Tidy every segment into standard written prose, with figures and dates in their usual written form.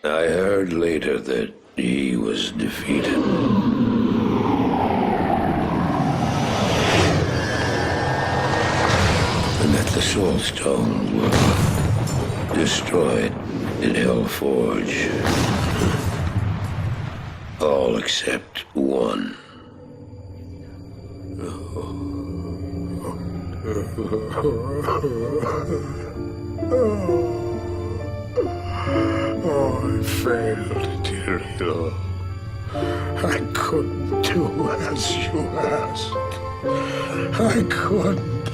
I heard later that he was defeated. And that the Soul Stones were destroyed in Hellforge. All except one. Oh, I failed, Diablo. I couldn't do as you asked. I couldn't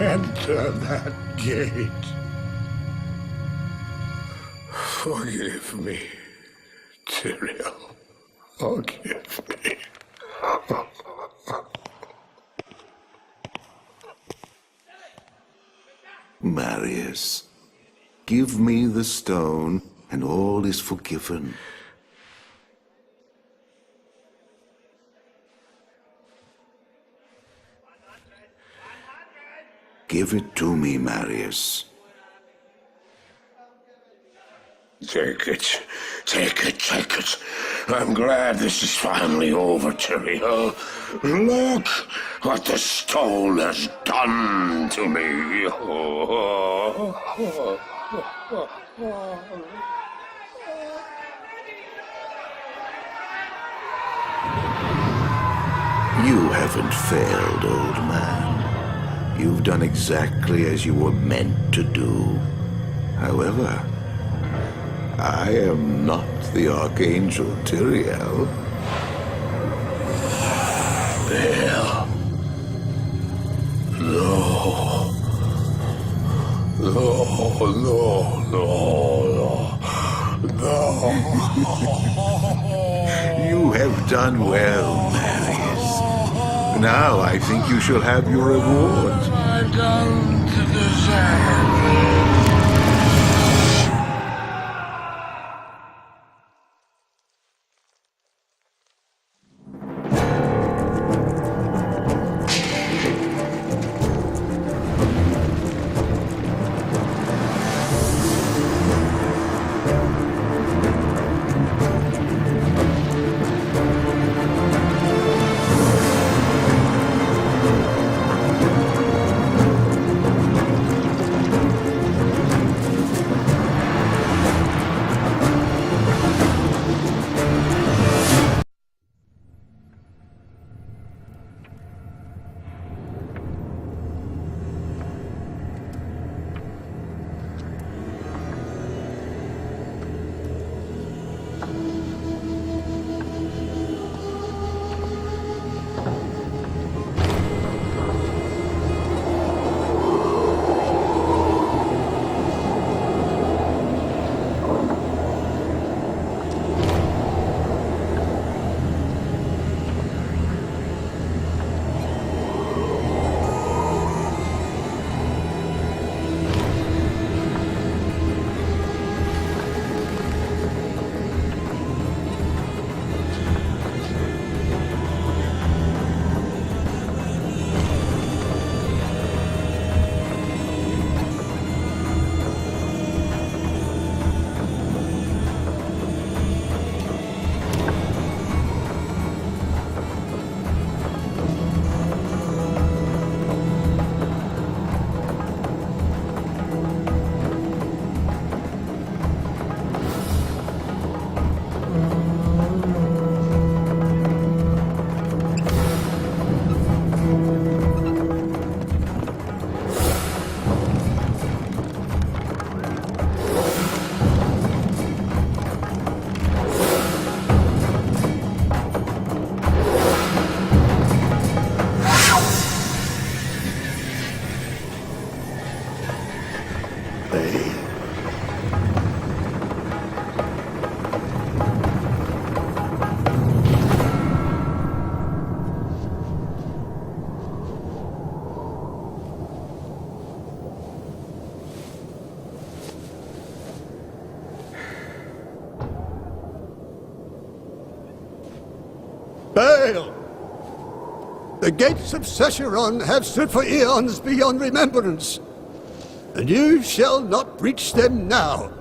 enter that gate. Forgive me, Tyrael. Forgive me. Marius, give me the stone, and all is forgiven. Give it to me, Marius. Take it. Take it, take it. I'm glad this is finally over, Tyrael. Look what the stone has done to me. You haven't failed, old man. You've done exactly as you were meant to do. However, I am not the Archangel Tyrael. Baal. No. No, no, no, no. You have done well, Marius. Now I think you shall have your reward. I don't deserve it. Baal! The gates of Sescheron have stood for eons beyond remembrance, and you shall not breach them now.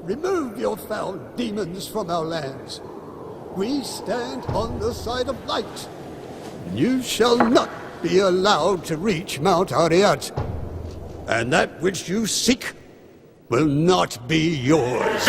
remove your foul demons from our lands. We stand on the side of light. You shall not be allowed to reach Mount Harrogath, and that which you seek will not be yours.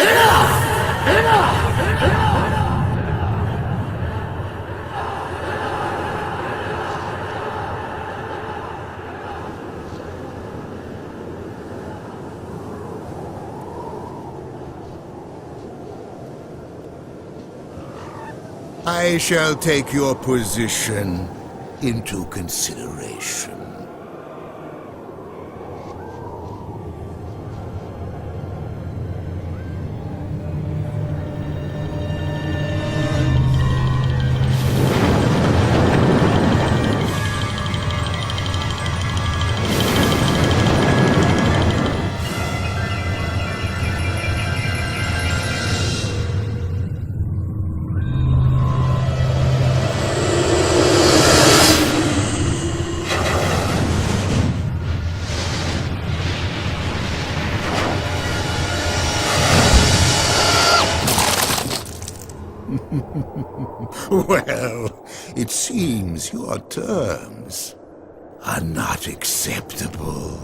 I shall take your position into consideration. Well, it seems your terms are not acceptable.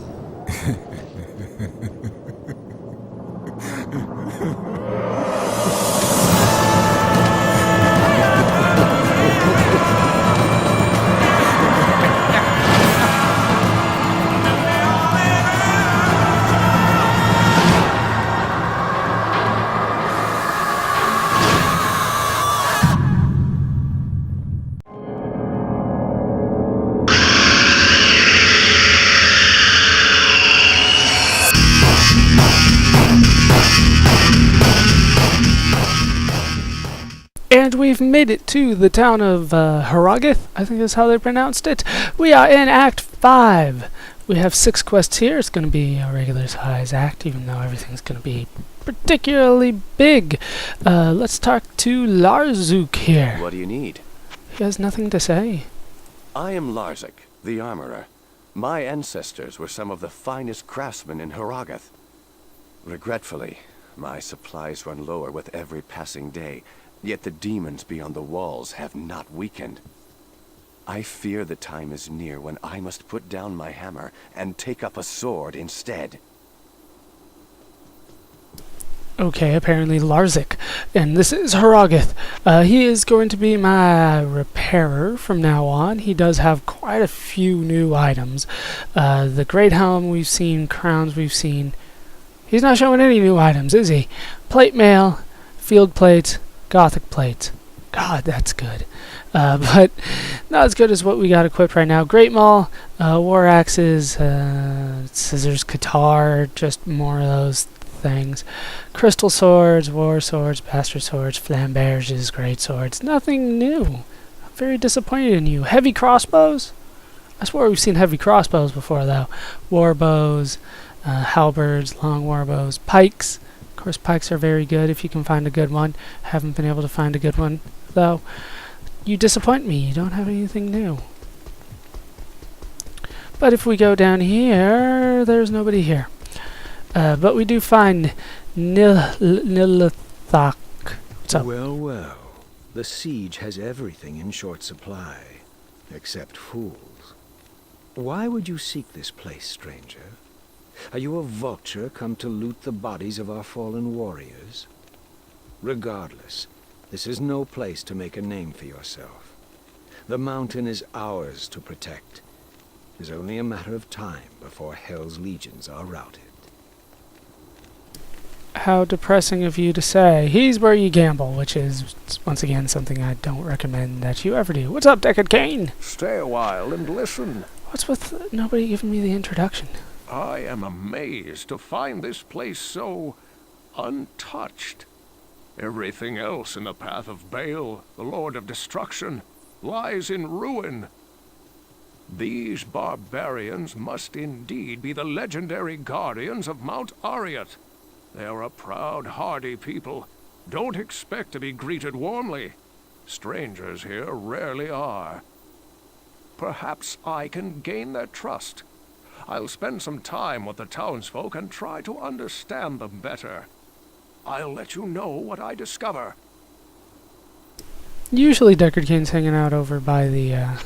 And we've made it to the town of Harrogath, I think is how they pronounced it. We are in Act 5. We have 6 quests here. It's going to be a regular size act, even though everything's going to be particularly big. Let's talk to Larzuk here. What do you need? He has nothing to say. I am Larzuk, the armorer. My ancestors were some of the finest craftsmen in Harrogath. Regretfully, my supplies run lower with every passing day, yet the demons beyond the walls have not weakened. I fear the time is near when I must put down my hammer and take up a sword instead. Okay, apparently Larzuk. And this is Harrogath. He is going to be my repairer from now on. He does have quite a few new items. The Great Helm we've seen, crowns we've seen. He's not showing any new items, is he? Plate mail, field plates, Gothic plates. God, that's good. But not as good as what we got equipped right now. Great Maul, war axes, scissors, guitar, just more of those things. Crystal swords, war swords, bastard swords, flamberges, great swords. Nothing new. I'm very disappointed in you. Heavy crossbows? I swear we've seen heavy crossbows before, though. War bows, halberds, long war bows, pikes. Of course, pikes are very good if you can find a good one. Haven't been able to find a good one, though. You disappoint me. You don't have anything new. But if we go down here, there's nobody here. But we do find Nilithak. What's up? Well, well. The siege has everything in short supply, except fools. Why would you seek this place, stranger? Are you a vulture come to loot the bodies of our fallen warriors? Regardless, this is no place to make a name for yourself. The mountain is ours to protect. It is only a matter of time before Hell's legions are routed. How depressing of you to say. He's where you gamble, which is, once again, something I don't recommend that you ever do. What's up, Deckard Cain? Stay a while and listen. What's with nobody giving me the introduction? I am amazed to find this place so untouched. Everything else in the path of Baal, the Lord of Destruction, lies in ruin. These barbarians must indeed be the legendary guardians of Mount Harrogath. They are a proud, hardy people. Don't expect to be greeted warmly. Strangers here rarely are. Perhaps I can gain their trust. I'll spend some time with the townsfolk and try to understand them better. I'll let you know what I discover. Usually Deckard Cain's hanging out over by the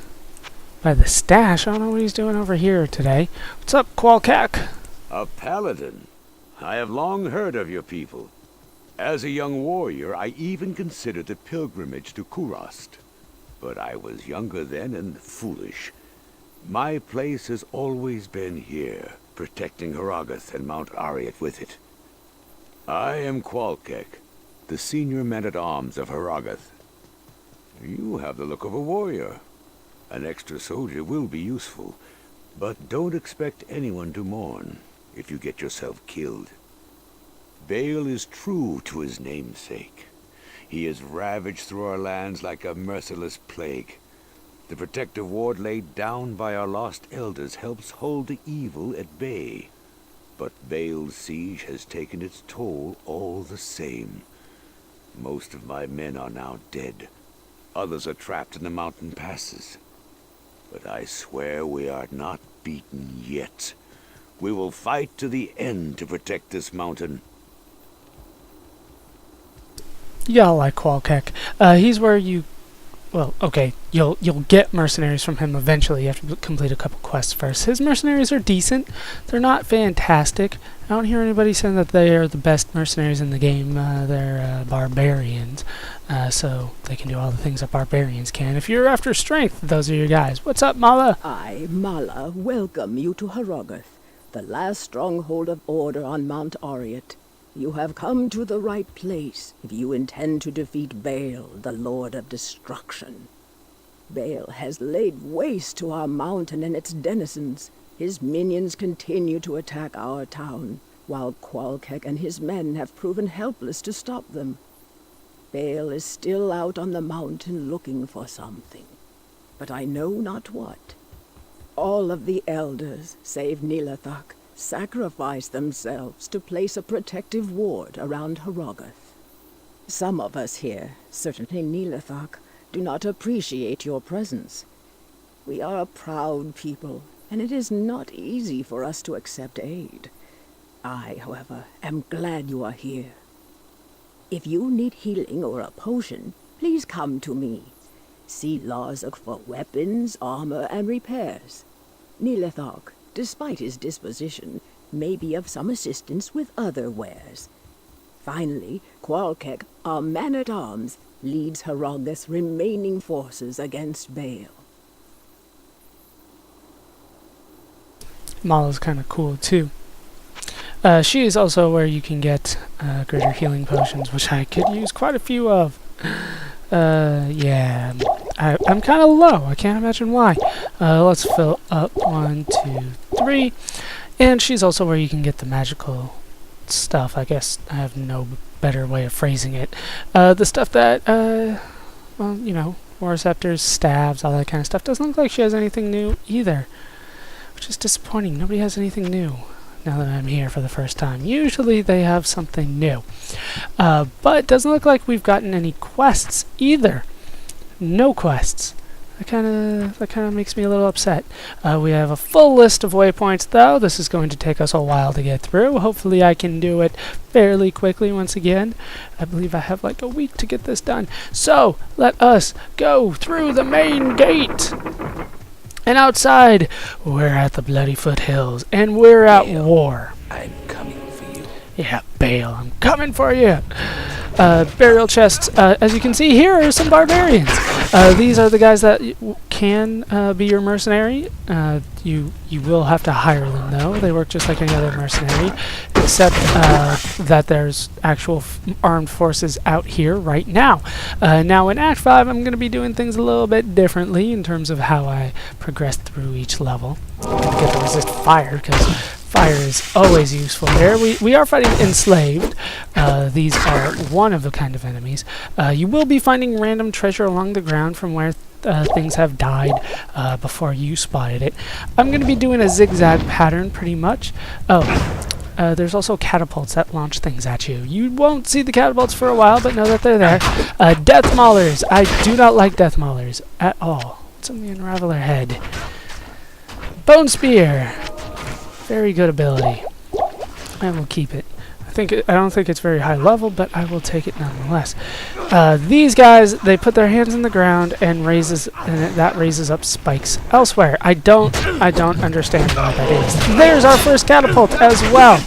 stash. I don't know what he's doing over here today. What's up, Qual-Kehk? A paladin. I have long heard of your people. As a young warrior, I even considered the pilgrimage to Kurast. But I was younger then and foolish. My place has always been here, protecting Harrogath and Mount Arreat with it. I am Qual-Kehk, the senior man-at-arms of Harrogath. You have the look of a warrior. An extra soldier will be useful, but don't expect anyone to mourn if you get yourself killed. Baal is true to his namesake. He has ravaged through our lands like a merciless plague. The protective ward laid down by our lost elders helps hold the evil at bay. But Baal's siege has taken its toll all the same. Most of my men are now dead. Others are trapped in the mountain passes. But I swear we are not beaten yet. We will fight to the end to protect this mountain. Yeah, I like Qual-Kehk. He's where you... Well, okay, you'll get mercenaries from him eventually. You have to complete a couple quests first. His mercenaries are decent. They're not fantastic. I don't hear anybody saying that they are the best mercenaries in the game. They're barbarians, so they can do all the things that barbarians can. If you're after strength, those are your guys. What's up, Mala? I, Mala, welcome you to Harrogath, the last stronghold of order on Mount Arreat. You have come to the right place if you intend to defeat Baal, the Lord of Destruction. Baal has laid waste to our mountain and its denizens. His minions continue to attack our town, while Qual-Kehk and his men have proven helpless to stop them. Baal is still out on the mountain looking for something, but I know not what. All of the elders, save Nilathak, sacrifice themselves to place a protective ward around Harrogath. Some of us here, certainly Nilathak, do not appreciate your presence. We are a proud people, and it is not easy for us to accept aid. I, however, am glad you are here. If you need healing or a potion, please come to me. See Larzuk for weapons, armor, and repairs. Nilathak, despite his disposition, may be of some assistance with other wares. Finally, Qual-Kehk, our man-at-arms, leads Harrogath's remaining forces against Baal. Mala's kind of cool, too. She is also where you can get greater healing potions, which I could use quite a few of. Yeah, I'm kind of low. I can't imagine why. Let's fill up 1, 2, 3. And she's also where you can get the magical stuff. I guess I have no better way of phrasing it. The stuff that, well, you know, war scepters, staves, all that kind of stuff. Doesn't look like she has anything new either, which is disappointing. Nobody has anything new now that I'm here for the first time. Usually they have something new. But it doesn't look like we've gotten any quests either. No quests. That kind of makes me a little upset. We have a full list of waypoints, though. This is going to take us a while to get through. Hopefully I can do it fairly quickly once again. I believe I have like a week to get this done. So, let us go through the main gate. And outside, we're at the Bloody Foothills, and we're at war. I'm coming for you. Yeah, Baal, I'm coming for you. Burial chests. As you can see, here are some barbarians. These are the guys that can be your mercenary. You will have to hire them, though. They work just like any other mercenary, except that there's actual armed forces out here right now. Now, in Act 5, I'm going to be doing things a little bit differently in terms of how I progress through each level. I'm going to get to resist fire, because fire is always useful there. We are fighting enslaved. These are one of the kind of enemies. You will be finding random treasure along the ground from where things have died before you spotted it. I'm going to be doing a zigzag pattern pretty much. There's also catapults that launch things at you. You won't see the catapults for a while, but know that they're there. Death Maulers. I do not like Death Maulers at all. Something unravel their head. Bone Spear. Very good ability. I will keep it. I don't think it's very high level, but I will take it nonetheless. These guys, they put their hands in the ground and that raises up spikes elsewhere. I don't understand why that is. There's our first catapult as well.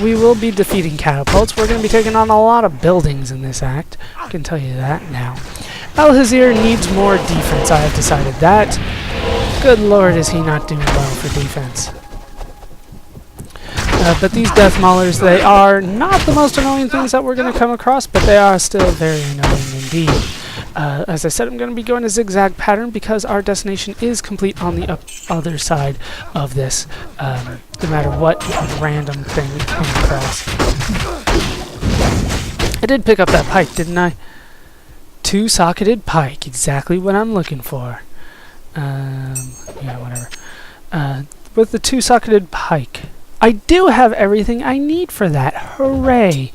We will be defeating catapults. We're going to be taking on a lot of buildings in this act. I can tell you that now. Al-Hazir needs more defense. I have decided that. Good lord, is he not doing well for defense. But these death maulers, they are not the most annoying things that we're going to come across, but they are still very annoying indeed. As I said, I'm going to be going a zigzag pattern because our destination is complete on the other side of this, no matter what random thing we come across. I did pick up that pike, didn't I? Two-socketed pike, exactly what I'm looking for. Yeah, whatever. With the two-socketed pike, I do have everything I need for that. Hooray!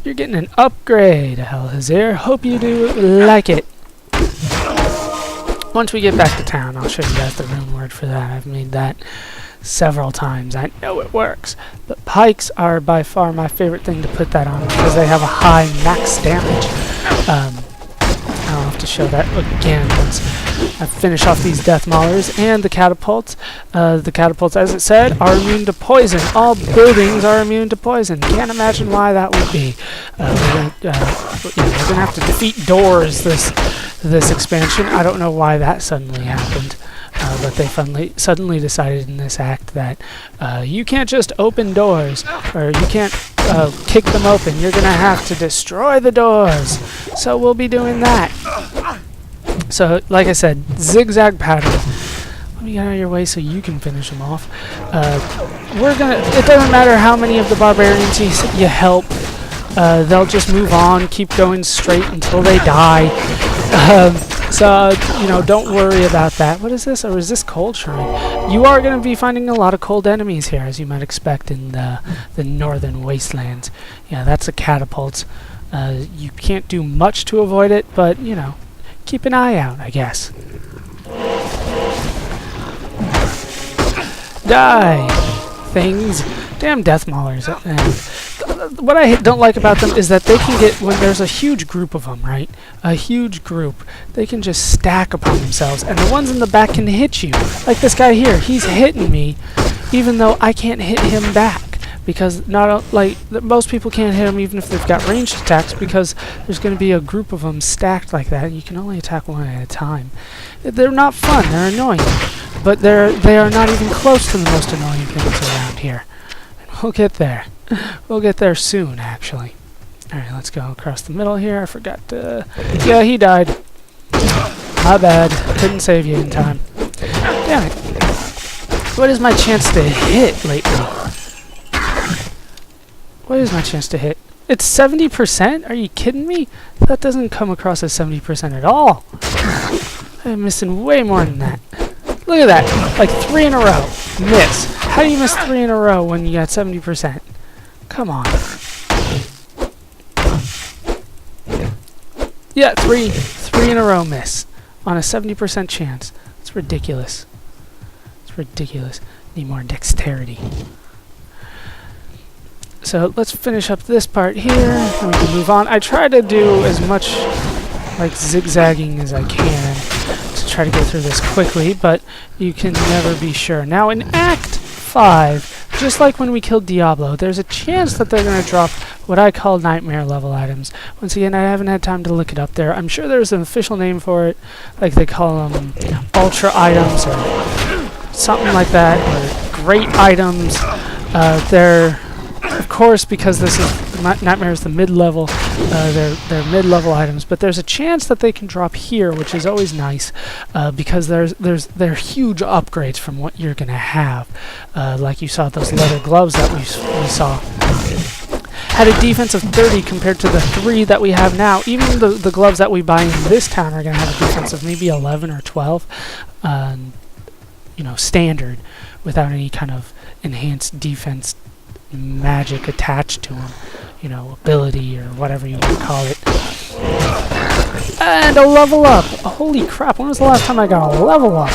You're getting an upgrade, Al-Hazir. Hope you do like it. Once we get back to town, I'll show you guys the rune word for that. I've made that several times. I know it works. But pikes are by far my favorite thing to put that on because they have a high max damage. I'll have to show that again once I finish off these death maulers and the catapults. The catapults, as it said, are immune to poison. All buildings are immune to poison. Can't imagine why that would be. We're gonna have to defeat doors this expansion. I don't know why that suddenly happened. But they suddenly decided in this act that you can't just open doors, or you can't kick them open. You're going to have to destroy the doors. So we'll be doing that. So, like I said, zigzag pattern. Let me get out of your way so you can finish them off. It doesn't matter how many of the barbarians you help. They'll just move on, keep going straight until they die. So, don't worry about that. What is this? Or is this cold shrine? You are going to be finding a lot of cold enemies here, as you might expect in the northern wastelands. Yeah, that's a catapult. You can't do much to avoid it, but, keep an eye out, I guess. Die! Things. Damn death maulers. What I don't like about them is that they can get, when there's a huge group of them, right? A huge group, they can just stack upon themselves, and the ones in the back can hit you. Like this guy here, he's hitting me, even though I can't hit him back. Because most people can't hit him even if they've got ranged attacks, because there's going to be a group of them stacked like that, and you can only attack one at a time. They're not fun, they're annoying, but they are not even close to the most annoying things around here. And we'll get there. We'll get there soon, actually. Alright, let's go across the middle here. I forgot to... Yeah, he died. My bad. Couldn't save you in time. Damn it. What is my chance to hit lately? What is my chance to hit? It's 70%? Are you kidding me? That doesn't come across as 70% at all. I'm missing way more than that. Look at that. Like 3 in a row. Miss. How do you miss 3 in a row when you got 70%? Come on. Yeah, three in a row miss on a 70% chance. It's ridiculous. It's ridiculous. Need more dexterity. So let's finish up this part here, and we can move on. I try to do as much like zigzagging as I can to try to get through this quickly, but you can never be sure. Now in Act 5, just like when we killed Diablo, there's a chance that they're going to drop what I call nightmare level items. Once again, I haven't had time to look it up there. I'm sure there's an official name for it, like they call them ultra items or something like that, or great items. They're, of course, because this is Nightmare is the mid-level, they're mid-level items, but there's a chance that they can drop here, which is always nice, because they're huge upgrades from what you're gonna have. Like you saw those leather gloves that we saw. Had a defense of 30 compared to the 3 that we have now. Even the gloves that we buy in this town are gonna have a defense of maybe 11 or 12, standard, without any kind of enhanced defense magic attached to them, ability or whatever you want to call it. And a level up! Holy crap, when was the last time I got a level up?